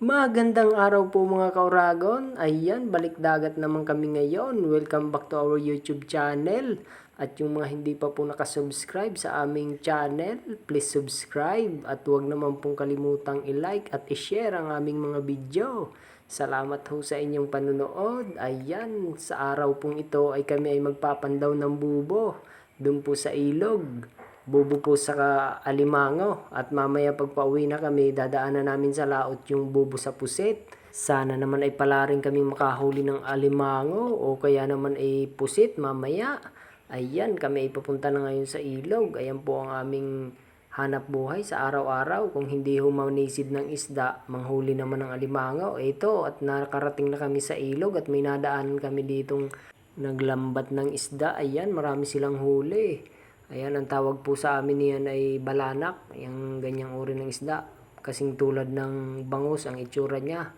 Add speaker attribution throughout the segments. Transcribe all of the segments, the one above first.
Speaker 1: Magandang araw po mga kauragon. Ayan, balik dagat naman kami ngayon. Welcome back to our YouTube channel. At yung mga hindi pa po nakasubscribe sa aming channel, please subscribe. At huwag naman pong kalimutang i-like at i-share ang aming mga video. Salamat ho sa inyong panunood. Ayan, sa araw pong ito ay kami ay magpapandaw ng bubo. Doon po sa ilog. Bubo po sa alimango, at mamaya pagpauwi na kami, dadaanan namin sa laot yung bubo sa pusit. Sana naman ay pala rin kami makahuli ng alimango o kaya naman ay pusit mamaya. Ayan, kami ay papunta na ngayon sa ilog. Ayan po ang aming hanap buhay sa araw-araw. Kung hindi humanisid ng isda, manghuli naman ng alimango. Ito, at nakarating na kami sa ilog at may nadaanan kami ditong naglambat ng isda. Ayan, marami silang huli. Ayan, ang tawag po sa amin niyan ay balanak, yung ganyang uri ng isda. Kasing tulad ng bangus ang itsura niya.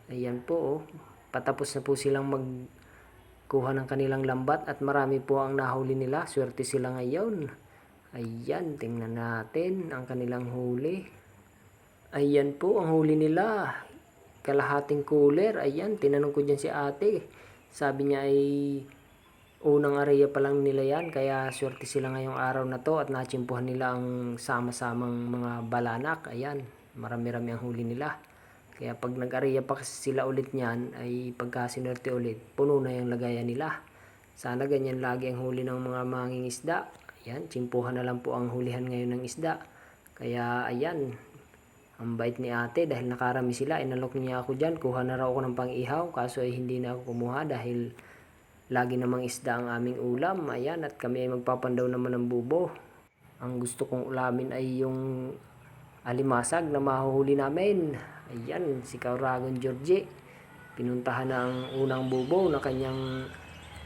Speaker 1: Ayan po, oh. Patapos na po silang magkuha ng kanilang lambat at marami po ang nahuli nila. Swerte sila ngayon. Ayan, tingnan natin ang kanilang huli. Ayan po ang huli nila. Kalahating cooler. Ayan, tinanong ko dyan si ate. Sabi niya ay unang areya pa lang nila yan, kaya swerte sila ngayong araw na to at natsimpuhan nila ang sama-samang mga balanak. Ayan, marami-rami ang huli nila. Kaya pag nag-areya pa kasi sila ulit niyan, ay pagka sinwerte ulit, puno na yung lagayan nila. Sana ganyan lagi ang huli ng mga manging isda. Ayan, tsimpuhan na lang po ang hulihan ngayon ng isda. Kaya ayan, ang bait ni ate dahil nakarami sila, inalok niya ako dyan. Kuha na raw ako ng pang-ihaw, kaso ay hindi na ako kumuha dahil lagi namang isda ang aming ulam. Ayan, at kami ay magpapandaw naman ng bubo. Ang gusto kong ulamin ay yung alimasag na mahuhuli namin. Ayan, si Kauragon Georgie. Pinuntahan na ang unang bubo na kanyang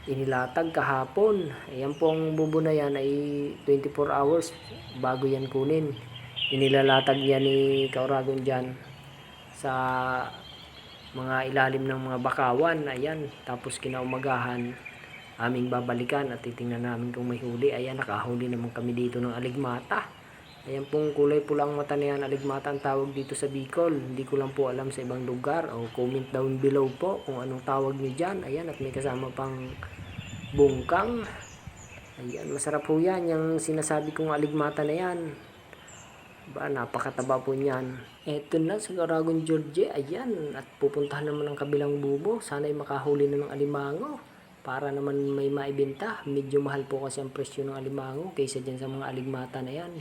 Speaker 1: inilatag kahapon. Ayan pong bubo na yan ay 24 hours bago yan kunin. Inilalatag yan ni Kauragon dyan sa mga ilalim ng mga bakawan. Ayan, tapos kinaumagahan aming babalikan at titingnan namin kung may huli. Ayan, nakahuli naman kami dito ng aligmata. Ayan pong kulay pulang mata na yan, aligmata ang tawag dito sa Bicol. Hindi ko lang po alam sa ibang lugar, o comment down below po kung anong tawag nyo dyan. Ayan, at may kasama pang bungkang. Ayan, masarap po yan, yung sinasabi kong aligmata na yan. Ba, napakataba po niyan. Eto na sa Kauragon Georgie. Ayan, at pupuntahan naman ang kabilang bubo. Sana'y makahuli na ng alimango para naman may maibenta. Medyo mahal po kasi ang presyo ng alimango kaysa dyan sa mga aligmata na yan.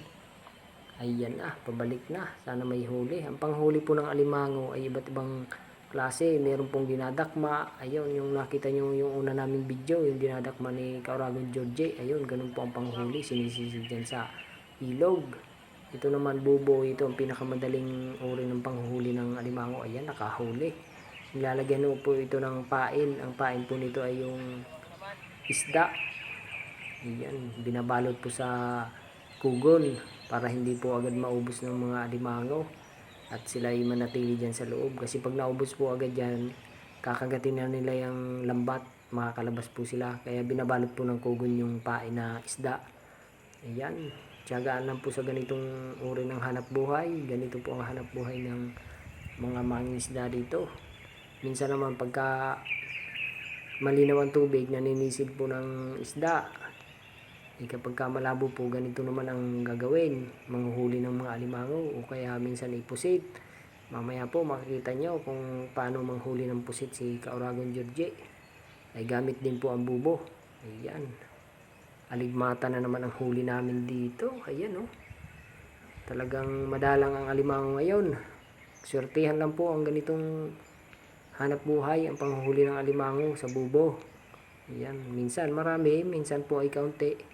Speaker 1: Ayan na, pabalik na. Sana may huli. Ang panghuli po ng alimango ay iba't ibang klase. Meron pong dinadakma. Ayun, yung nakita nyo yung una naming video, yung dinadakma ni Kauragon Georgie. Ayun, ganun po ang panghuli. Sinisisig dyan sa ilog. Ito naman bubo, ito ang pinakamadaling uri ng panghuli ng alimango. Ayan, nakahuli. Nilalagyan po ito ng pain. Ang pain po nito ay yung isda. Ayan, binabalot po sa kugon para hindi po agad maubos ng mga alimango. At sila ay manatili dyan sa loob. Kasi pag naubos po agad dyan, kakagatin na nila yung lambat. Makakalabas po sila. Kaya binabalot po ng kugon yung pain na isda. Ayan, tiyagaan lang po sa ganitong uri ng hanap buhay. Ganito po ang hanap buhay ng mga mangingisda dito. Minsan naman pagka malinaw ang tubig, naninisid po ng isda. Kapag malabo po, ganito naman ang gagawin. Manghuhuli ng mga alimango o kaya minsan ipusit. Mamaya po makikita nyo kung paano manghuli ng pusit si Kauragon Georgie. Ay gamit din po ang bubo. Ayan, aligmata na naman ang huli namin dito. Ayan, oh. Talagang madalang ang alimango ngayon. Swertihan lang po ang ganitong hanap buhay, ang panghuli ng alimango sa bubo. Ayan, minsan marami, minsan po ay kaunti.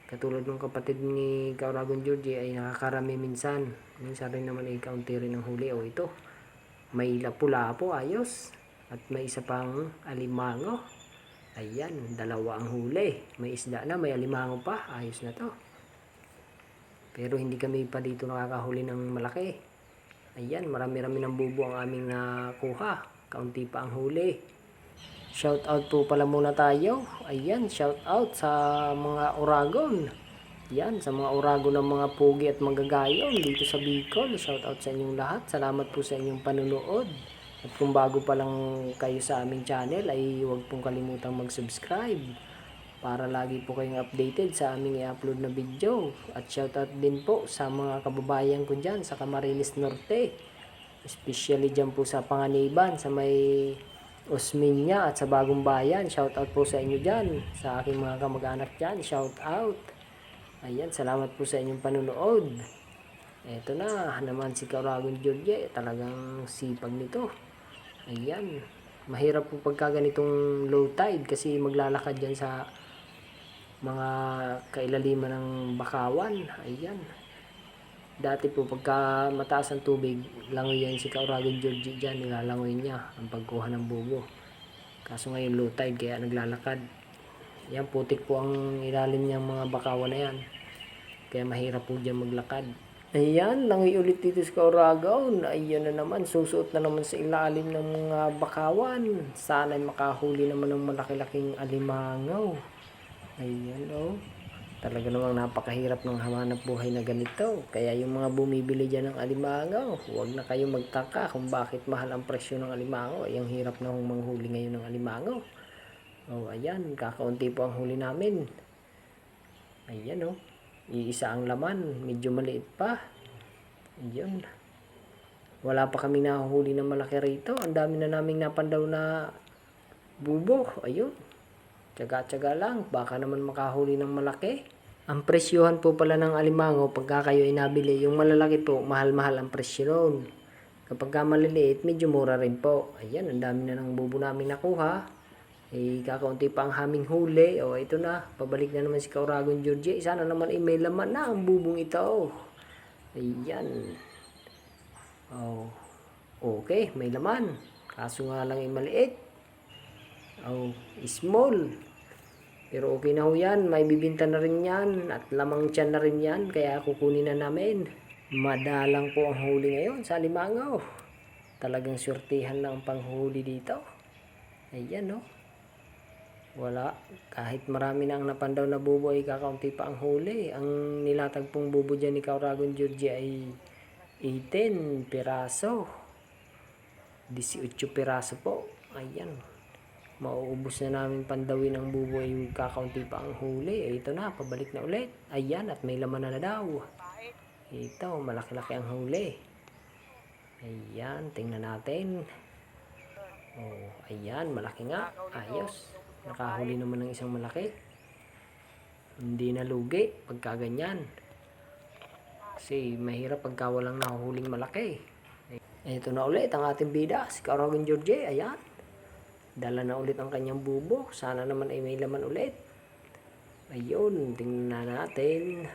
Speaker 1: Katulad ng kapatid ni Kauragon Georgie ay nakakarami minsan. Minsan rin naman ay kaunti rin ang huli. O ito, may lapu-lapo, ayos. At may isa pang alimango. Ayan, dalawa ang huli. May isda na, may alimango pa. Ayos na to. Pero hindi kami pa dito nakakahuli ng malaki. Ayan, marami-rami ng bubo ang aming nakuha. Kaunti pa ang huli. Shout out po pala muna tayo. Ayan, shout out sa mga Oragon. Yan, sa mga orago ng mga pugi at manggagayon dito sa Bicol. Shout out sa inyong lahat. Salamat po sa inyong panunood. At kung bago pa lang kayo sa aming channel ay huwag pong kalimutang mag-subscribe para lagi po kayong updated sa aming i-upload na video. At shout out din po sa mga kababayan ko dyan sa Camarines Norte. Especially dyan po sa Panganiban, sa may Osmeña at sa Bagong Bayan. Shout out po sa inyo dyan. Sa aking mga kamag-anak dyan, shout out. Ayan, salamat po sa inyong panunood. Eto na naman si Kauragon Georgie, talagang sipag nito. Ayan, mahirap po pagka ganitong low tide kasi maglalakad yan sa mga kailaliman ng bakawan. Ayan, dati po pagka mataas ang tubig, langoy yan si Kauragon Georgie dyan, nilalangoy niya ang pagkuha ng bubo. Kaso ngayon low tide kaya naglalakad. Yan, putik po ang ilalim niyang mga bakawan na yan. Kaya mahirap po dyan maglakad. Ayan, langoy ulit dito sa Kauragon. Ayan na naman, susuot na naman sa ilalim ng mga bakawan. Sana'y makahuli naman ng malaki-laking alimangaw. Ayan oh. Talaga namang napakahirap ng hamanap buhay na ganito. Kaya yung mga bumibili dyan ng alimangaw, huwag na kayo magtaka kung bakit mahal ang presyo ng alimangaw. Ay, ang hirap na hong manghuli ngayon ng alimangaw. Oh, ayan, kakaunti po ang huli namin. Ayan oh. Iisa ang laman, medyo maliit pa. Ayun. Wala pa kami nahuhuli ng malaki rito. Ang dami na naming napandaw na bubo. Ayun. Tsaga-tsaga lang, baka naman makahuli ng malaki. Ang presyohan po pala ng alimango pagka kayo ay nabili, yung malalaki po, mahal-mahal ang presyo noon. Kapag ka maliliit, medyo mura rin po. Ayan, ang dami na ng bubo namin nakuha. Kakaunti pa ang haming huli. O, ito na. Pabalik na naman si Kauragon Georgie. Sana naman may laman na ang bubong ito. Ayan. Oh, okay. May laman. Kaso nga lang maliit. Oh, small. Pero okay na ho yan. May bibinta na rin yan. At lamang tiyan na rin yan. Kaya kukunin na namin. Madalang po ang huli ngayon sa alimangaw. Talagang surtihan lang ang panghuli dito. Ayan, no. Wala. Kahit marami na ang napandaw na bubo ay kakaunti pa ang huli. Ang nilatagpong bubo dyan ni Kauragon Georgie ay 18 piraso. 18 piraso po. Ayan. Mauubos na namin pandawin ang bubo ay kakaunti pa ang huli. Ito na, pabalik na ulit. Ayan, at may laman na daw. Ito, malaki-laki ang huli. Ayan, tingnan natin. Oh, ayan, malaki nga. Ayos. Nakahuli naman ng isang malaki. Hindi na lugi pagka ganyan. Kasi mahirap pagka walang nahuhuling malaki. Ito na ulit ang ating bida, si Kauragon Georgie. Ayan. Dala na ulit ang kanyang bubo. Sana naman ay may laman ulit. Ayun, tingnan natin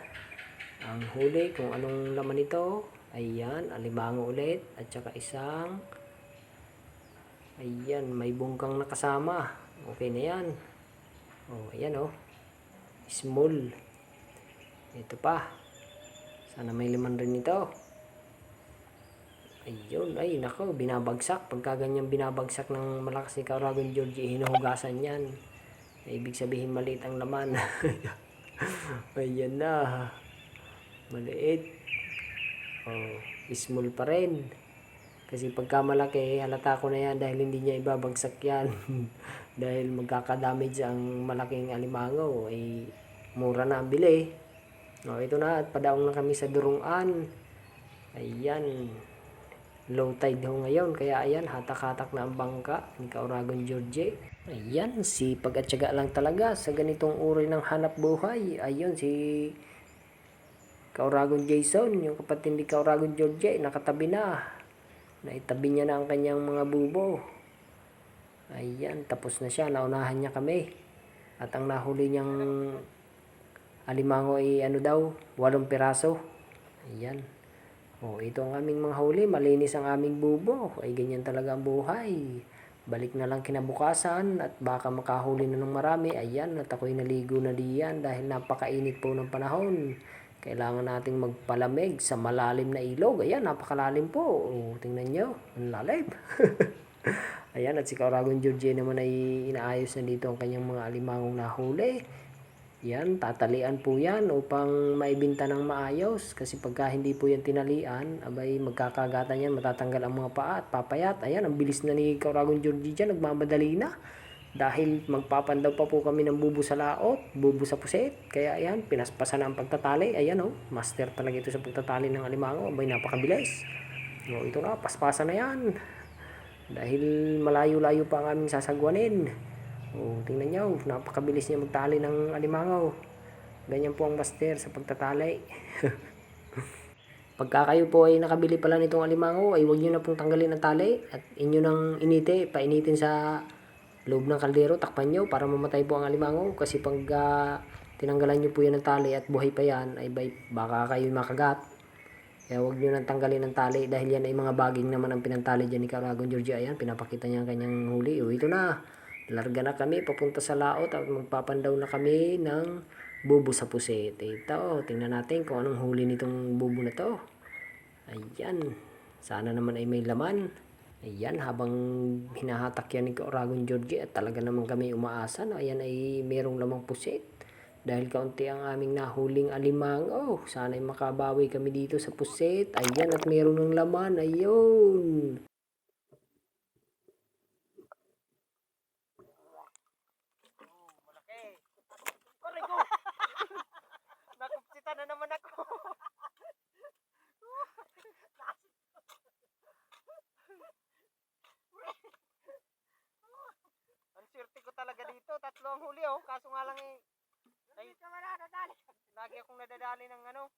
Speaker 1: ang huli kung anong laman ito. Ayan, alimango ulit. At saka isang, ayan, may bungkang nakasama. Okay na yan. Oh, ayan oh. Small. Ito pa. Sana may laman rin ito. Ayun, ay nako, binabagsak. Pagka ganyan binabagsak ng malakas ni Kauragon Georgie, hinuhugasan yan. Ibig sabihin maliit ang laman. Ayan na. Maliit. Oh, small pa rin. Kasi pagka malaki, halata ko na yan dahil hindi niya ibabagsak yan. Dahil magkakadamage ang malaking alimango, ay mura na ang bili. O, ito na, at padaong na kami sa Durungan. Ayan. Low tide ho ngayon, kaya ayan, hatak-hatak na ang bangka ni Kauragon Georgie. Ayan, sipag at tiyaga lang talaga sa ganitong uri ng hanap buhay. Ayun, si Kauragon Jason, yung kapatid ni Kauragon Georgie, nakatabi na. Naitabi niya na ang kanyang mga bubo. Ayan, tapos na siya. Naunahan niya kami. At ang nahuli niyang alimango ay ano daw, 8 piraso. Ayan. O, ito ang aming mga huli. Malinis ang aming bubo. Ay, ganyan talaga ang buhay. Balik na lang kinabukasan at baka makahuli na ng marami. Ayan, at ako'y naligo na diyan dahil napakainit po ng panahon. Kailangan nating magpalamig sa malalim na ilog. Ayan, napakalalim po. O, tingnan nyo, ang lalim. Ayan, at si Kauragon Georgie naman ay inaayos na dito ang kanyang mga alimangong nahuli. Yan, tatalian po yan upang maibinta ng maayos. Kasi pagka hindi po yan tinalian, abay magkakagatan yan, matatanggal ang mga paa at papayat. Ayan, ang bilis na ni Kauragon Georgie dyan, nagmamadali na. Dahil magpapandaw pa po kami ng bubo sa laot, bubo sa puset. Kaya ayan, pinaspasan na ang pagtatali. Ayan oh, master talaga ito sa pagtatali ng alimango. Abay, napakabilis. O, ito na, paspasan na yan. Dahil malayo-layo pa ang aming sasagwanin. O, tingnan nyo, napakabilis niya magtali ng alimangaw. Ganyan po ang master sa pagtatali. Pagka kayo po ay nakabili pala nitong alimangaw, ay huwag nyo na pong tanggalin ang tali at inyo nang painitin sa loob ng kaldero, takpan nyo para mamatay po ang alimangaw. Kasi pag tinanggalan nyo po yan ng tali at buhay pa yan, ay baka kayo makagat. Kaya huwag nyo nang tanggalin ang tali dahil yan ay mga baging naman ang pinantali dyan ni Kauragon Georgie. Ayan, pinapakita niya ang kanyang huli. O, ito na. Larga na kami papunta sa laot at magpapandaw na kami ng bubo sa puset. Ito, tingnan natin kung anong huli nitong bubo na to. Ayan, sana naman ay may laman. Ayan, habang hinahatak yan ni Kauragon Georgie at talaga naman kami umaasa na ayan ay merong lamang puset. Dahil kaunti ang aming nahuling alimango. Sana'y makabawi kami dito sa puset. Ayan, at meron ng laman. Ayun.
Speaker 2: Nakupsita na naman ako. Ang swerte ko talaga dito. Tatlo ang huli oh. Kaso nga lang eh. Ay, lagi akong nadadali ng ano.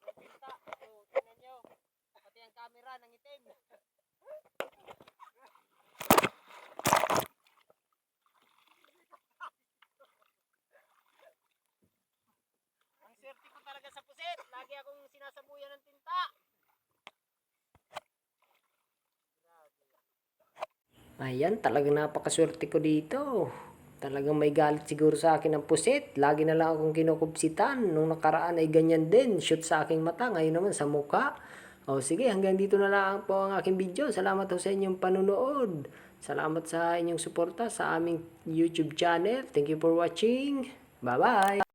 Speaker 2: Ng pinta. So, tingnan nyo. Pati ang camera ng itim. Ang swerte ko talaga sa puset. Lagi akong sinasabuyan ng tinta.
Speaker 1: Ayan, talagang napakaswerte ko dito. Talagang may galit siguro sa akin ng puset. Lagi na lang akong kinukupsitan. Nung nakaraan ay ganyan din. Shoot sa aking mata. Ngayon naman sa muka. O sige, hanggang dito na lang po ang aking video. Salamat po sa inyong panunood. Salamat sa inyong suporta sa aming YouTube channel. Thank you for watching. Bye-bye!